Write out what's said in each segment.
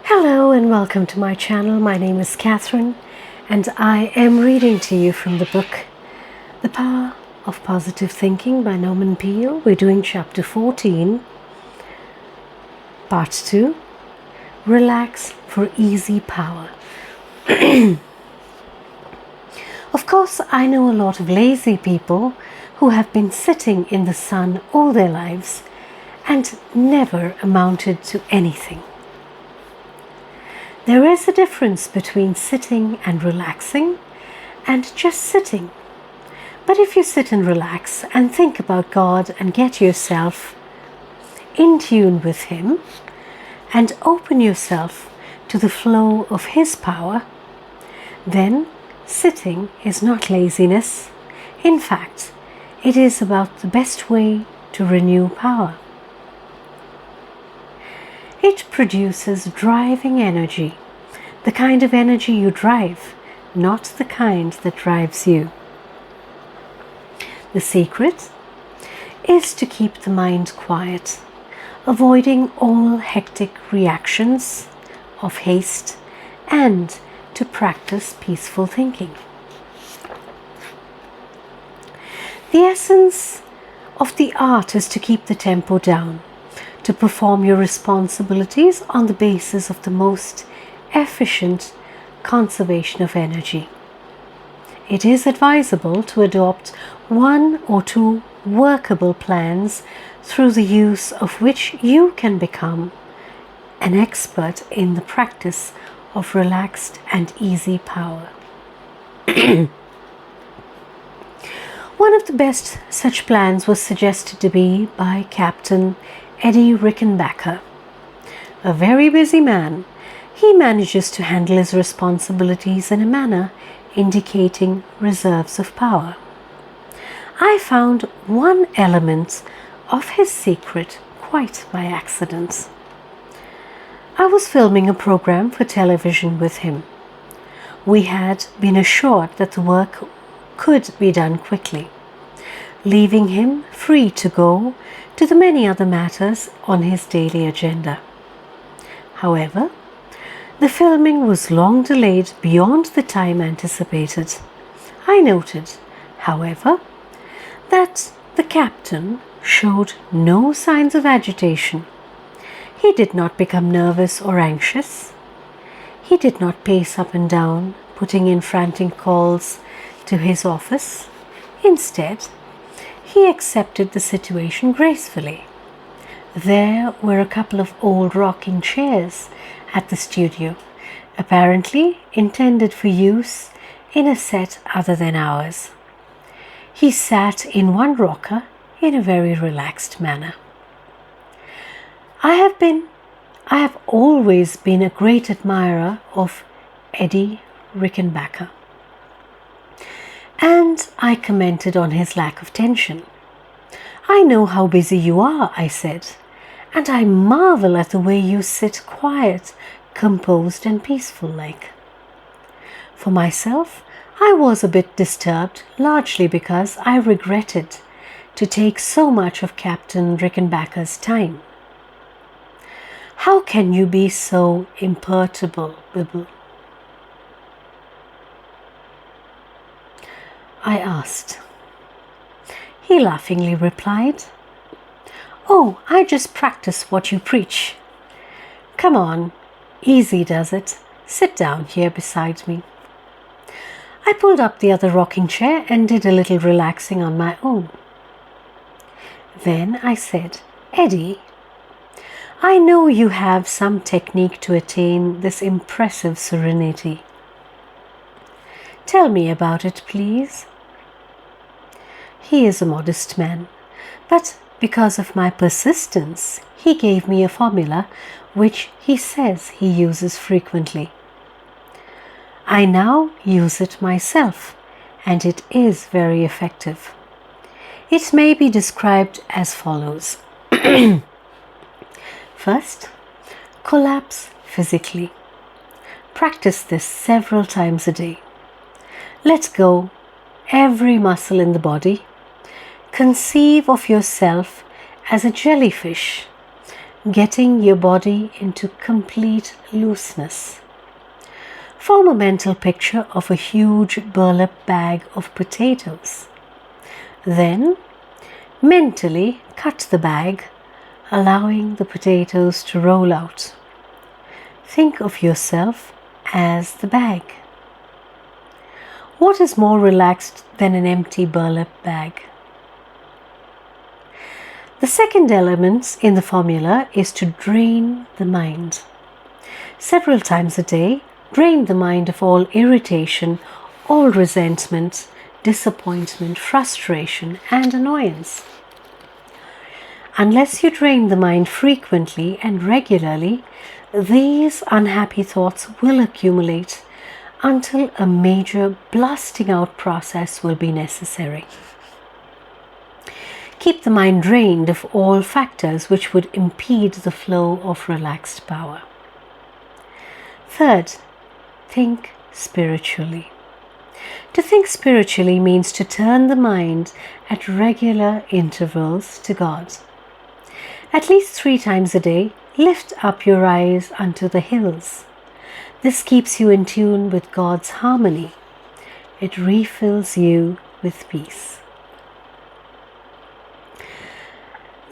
Hello and welcome to my channel. My name is Catherine and I am reading to you from the book The Power of Positive Thinking by Norman Peale. We're doing chapter 14, part 2, Relax for Easy Power. Of course, I know a lot of lazy people who have been sitting in the sun all their lives and never amounted to anything. There is a difference between sitting and relaxing and just sitting. But if you sit and relax and think about God and get yourself in tune with Him and open yourself to the flow of His power, then sitting is not laziness. In fact, it is about the best way to renew power. It produces driving energy, the kind of energy you drive, not the kind that drives you. The secret is to keep the mind quiet, avoiding all hectic reactions of haste, and to practice peaceful thinking. The essence of the art is to keep the tempo down, to perform your responsibilities on the basis of the most efficient conservation of energy. It is advisable to adopt 1 or 2 workable plans through the use of which you can become an expert in the practice of relaxed and easy power. One of the best such plans was suggested to be by Captain Eddie Rickenbacker. A very busy man, he manages to handle his responsibilities in a manner indicating reserves of power. I found one element of his secret quite by accident. I was filming a program for television with him. We had been assured that the work could be done quickly, leaving him free to go to the many other matters on his daily agenda. However, the filming was long delayed beyond the time anticipated. I noted, however, that the captain showed no signs of agitation. He did not become nervous or anxious. He did not pace up and down, putting in frantic calls to his office. Instead, he accepted the situation gracefully. There were a couple of old rocking chairs at the studio, apparently intended for use in a set other than ours. He sat in one rocker in a very relaxed manner. I have always been a great admirer of Eddie Rickenbacker, and I commented on his lack of tension. "I know how busy you are," I said, "and I marvel at the way you sit quiet, composed and peaceful like." For myself, I was a bit disturbed, largely because I regretted to take so much of Captain Rickenbacker's time. "How can you be so imperturbable, Bibble?" I asked. He laughingly replied, "Oh, I just practice what you preach. Come on, easy does it. Sit down here beside me." I pulled up the other rocking chair and did a little relaxing on my own. Then I said, "Eddie, I know you have some technique to attain this impressive serenity. Tell me about it, please." He is a modest man, but because of my persistence, he gave me a formula which he says he uses frequently. I now use it myself, and it is very effective. It may be described as follows. First, collapse physically. Practice this several times a day. Let go every muscle in the body. Conceive of yourself as a jellyfish getting your body into complete looseness. Form a mental picture of a huge burlap bag of potatoes. Then, mentally cut the bag, allowing the potatoes to roll out. Think of yourself as the bag. What is more relaxed than an empty burlap bag? The second element in the formula is to drain the mind. Several times a day, drain the mind of all irritation, all resentment, disappointment, frustration, and annoyance. Unless you drain the mind frequently and regularly, these unhappy thoughts will accumulate until a major blasting out process will be necessary. Keep the mind drained of all factors which would impede the flow of relaxed power. Third, think spiritually. To think spiritually means to turn the mind at regular intervals to God. At least 3 times a day, lift up your eyes unto the hills. This keeps you in tune with God's harmony. It refills you with peace.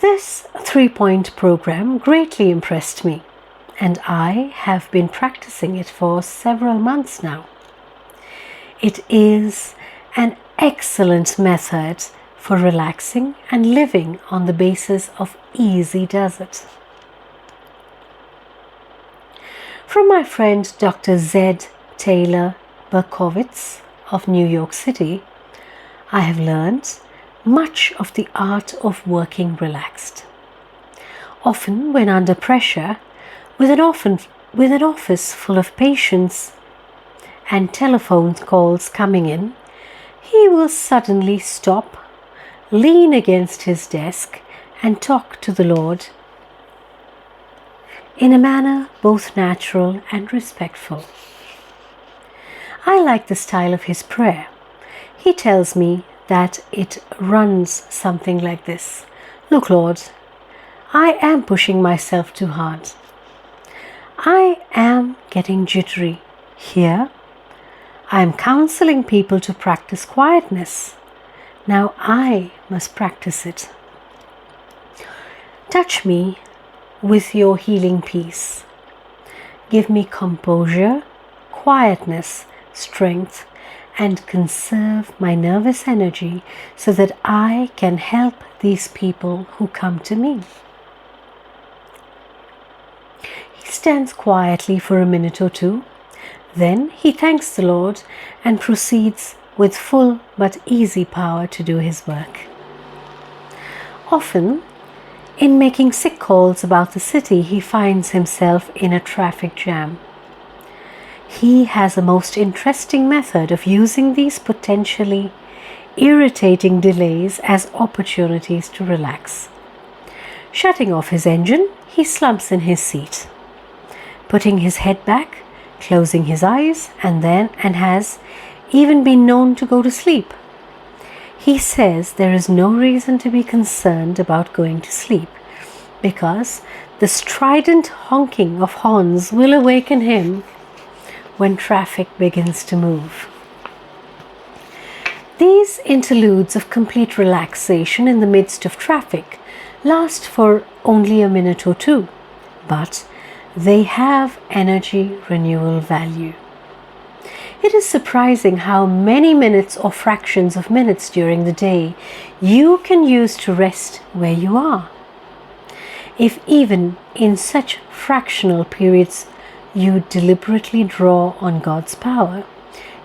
This 3-point program greatly impressed me, and I have been practicing it for several months now. It is an excellent method for relaxing and living on the basis of easy does it. From my friend Dr. Z. Taylor Berkowitz of New York City, I have learned much of the art of working relaxed. Often when under pressure, with an office full of patients and telephone calls coming in, he will suddenly stop, lean against his desk, and talk to the Lord in a manner both natural and respectful. I like the style of his prayer. He tells me that it runs something like this: "Look, Lord, I am pushing myself too hard. I am getting jittery. Here, I am counseling people to practice quietness. Now I must practice it. Touch me with your healing peace. Give me composure, quietness, strength, and conserve my nervous energy so that I can help these people who come to me." He stands quietly for a minute or two. Then he thanks the Lord and proceeds with full but easy power to do his work. Often, in making sick calls about the city, he finds himself in a traffic jam. He has a most interesting method of using these potentially irritating delays as opportunities to relax. Shutting off his engine, he slumps in his seat, putting his head back, closing his eyes, and has even been known to go to sleep. He says there is no reason to be concerned about going to sleep because the strident honking of horns will awaken him when traffic begins to move. These interludes of complete relaxation in the midst of traffic last for only a minute or two, but they have energy renewal value. It is surprising how many minutes or fractions of minutes during the day you can use to rest where you are. If even in such fractional periods you deliberately draw on God's power,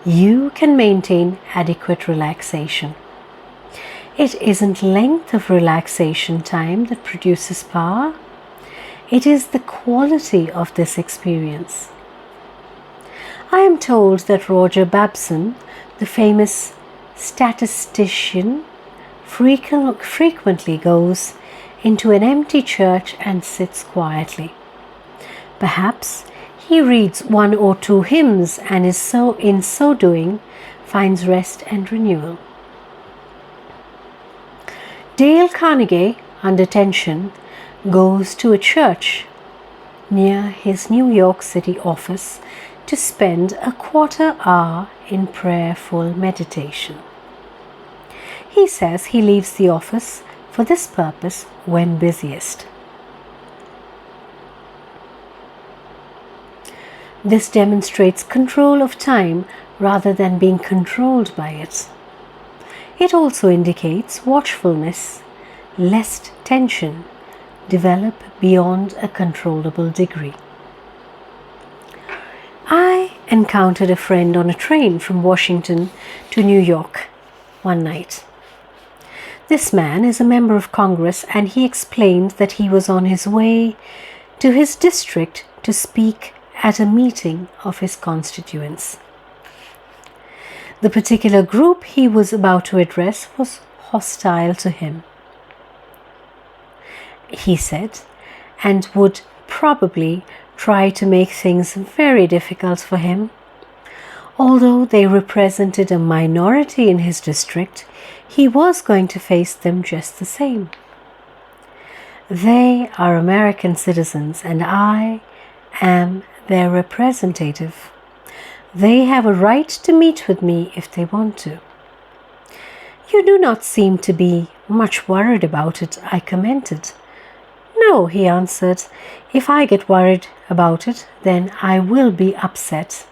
you can maintain adequate relaxation. It isn't length of relaxation time that produces power. It is the quality of this experience. I am told that Roger Babson, the famous statistician, frequently goes into an empty church and sits quietly. Perhaps he reads 1 or 2 hymns and in so doing finds rest and renewal. Dale Carnegie, under tension, goes to a church near his New York City office to spend a quarter hour in prayerful meditation. He says he leaves the office for this purpose when busiest. This demonstrates control of time rather than being controlled by it. It also indicates watchfulness, lest tension develop beyond a controllable degree. I encountered a friend on a train from Washington to New York one night. This man is a member of Congress, and he explained that he was on his way to his district to speak at a meeting of his constituents. The particular group he was about to address was hostile to him, he said, and would probably try to make things very difficult for him. Although they represented a minority in his district, he was going to face them just the same. They are American citizens, and I am their representative. They have a right to meet with me if they want to. You do not seem to be much worried about it, I commented. No, he answered. If I get worried about it, then I will be upset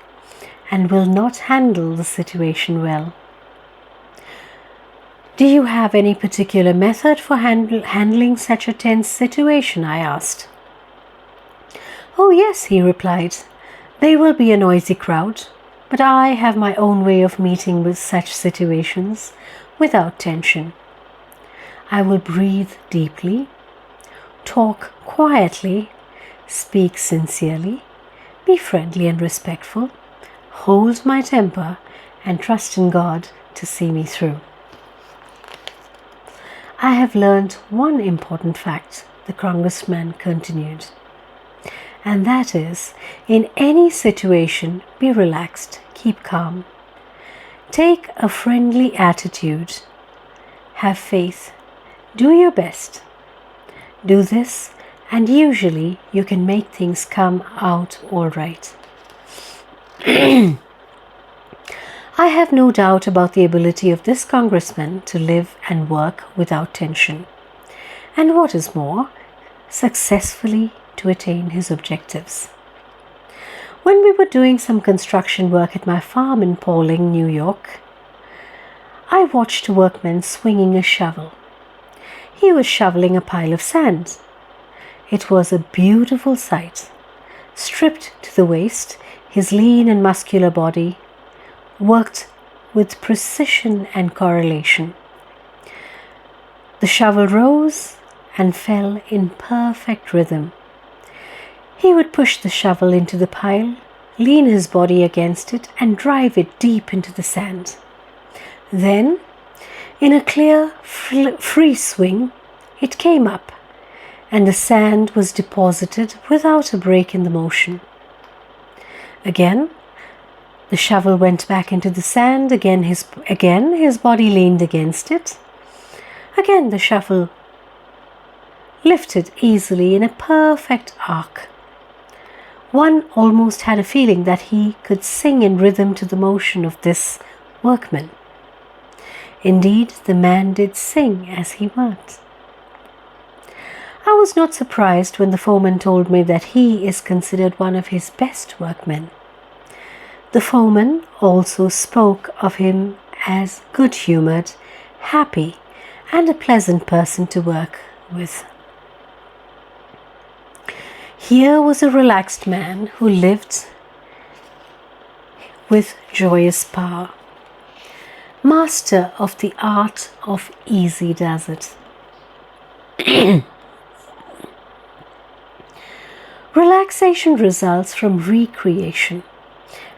and will not handle the situation well. Do you have any particular method for handling such a tense situation? I asked. Oh yes, he replied. They will be a noisy crowd, but I have my own way of meeting with such situations without tension. I will breathe deeply, talk quietly, speak sincerely, be friendly and respectful, hold my temper, and trust in God to see me through. I have learned one important fact, the congressman continued, and that is, in any situation, be relaxed, keep calm, take a friendly attitude, have faith, do your best. Do this, and usually you can make things come out all right. I have no doubt about the ability of this congressman to live and work without tension, and what is more, successfully to attain his objectives. When we were doing some construction work at my farm in Pawling, New York, I watched a workman swinging a shovel. He was shoveling a pile of sand. It was a beautiful sight. Stripped to the waist, his lean and muscular body worked with precision and correlation. The shovel rose and fell in perfect rhythm. He would push the shovel into the pile, lean his body against it, and drive it deep into the sand. Then, in a clear, free swing, it came up, and the sand was deposited without a break in the motion. Again, the shovel went back into the sand. Again, his body leaned against it. Again, the shovel lifted easily in a perfect arc. One almost had a feeling that he could sing in rhythm to the motion of this workman. Indeed, the man did sing as he worked. I was not surprised when the foreman told me that he is considered one of his best workmen. The foreman also spoke of him as good-humored, happy, and a pleasant person to work with. Here was a relaxed man who lived with joyous power, master of the art of easy does it. Relaxation results from recreation,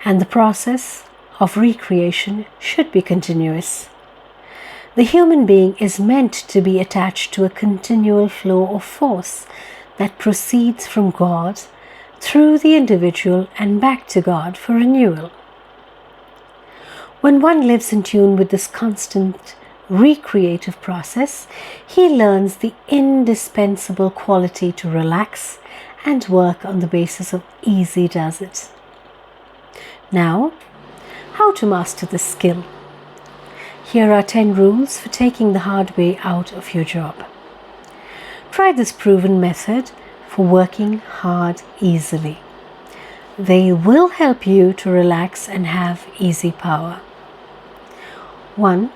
and the process of recreation should be continuous. The human being is meant to be attached to a continual flow of force that proceeds from God through the individual and back to God for renewal. When one lives in tune with this constant recreative process, he learns the indispensable quality to relax and work on the basis of easy does it. Now, how to master this skill? Here are 10 rules for taking the hard way out of your job. Try this proven method for working hard easily. They will help you to relax and have easy power. 1.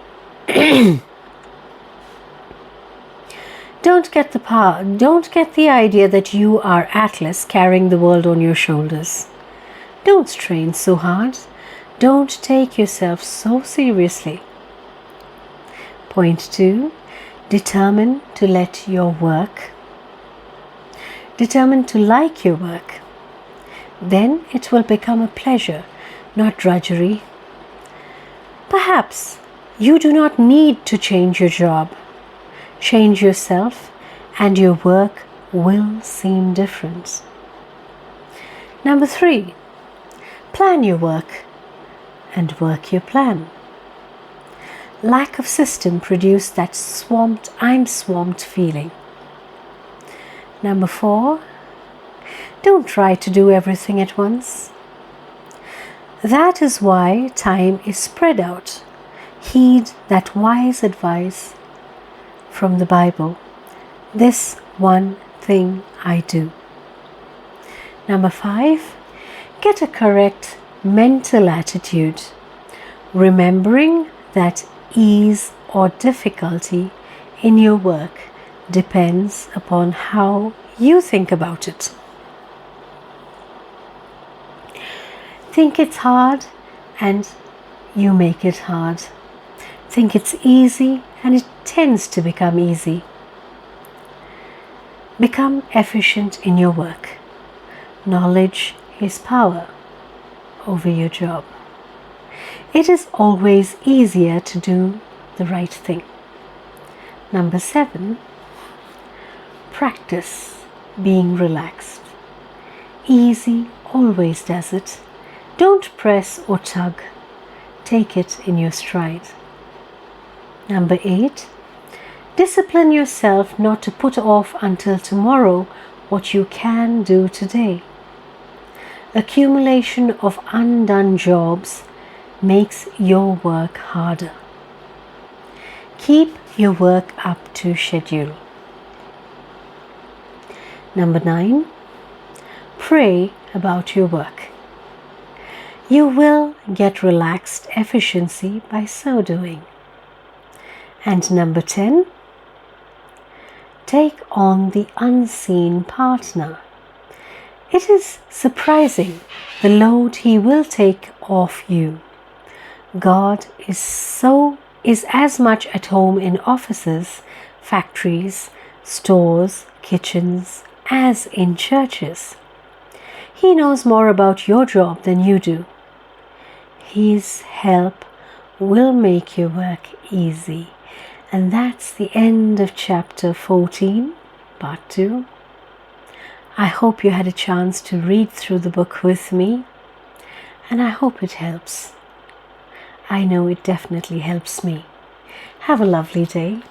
Don't get the idea that you are Atlas carrying the world on your shoulders. Don't strain so hard. Don't take yourself so seriously. Point 2. Determine to like your work. Then it will become a pleasure, not drudgery. Perhaps you do not need to change your job. Change yourself and your work will seem different. Number 3. Plan your work and work your plan. Lack of system produced that I'm swamped feeling. Number 4. Don't try to do everything at once. That is why time is spread out. Heed that wise advice from the Bible. This one thing I do. Number 5. Get a correct mental attitude, remembering that ease or difficulty in your work depends upon how you think about it. Think it's hard and you make it hard. Think it's easy and it tends to become easy. Become efficient in your work. Knowledge is power over your job. It is always easier to do the right thing. Number 7. Practice being relaxed. Easy always does it. Don't press or tug. Take it in your stride. Number 8. Discipline yourself not to put off until tomorrow what you can do today. Accumulation of undone jobs makes your work harder. Keep your work up to schedule. Number 9. Pray about your work. You will get relaxed efficiency by so doing. And number 10. Take on the unseen partner. It is surprising the load he will take off you. God is as much at home in offices, factories, stores, kitchens, as in churches. He knows more about your job than you do. His help will make your work easy. And that's the end of chapter 14, part 2. I hope you had a chance to read through the book with me, and I hope it helps. I know it definitely helps me. Have a lovely day.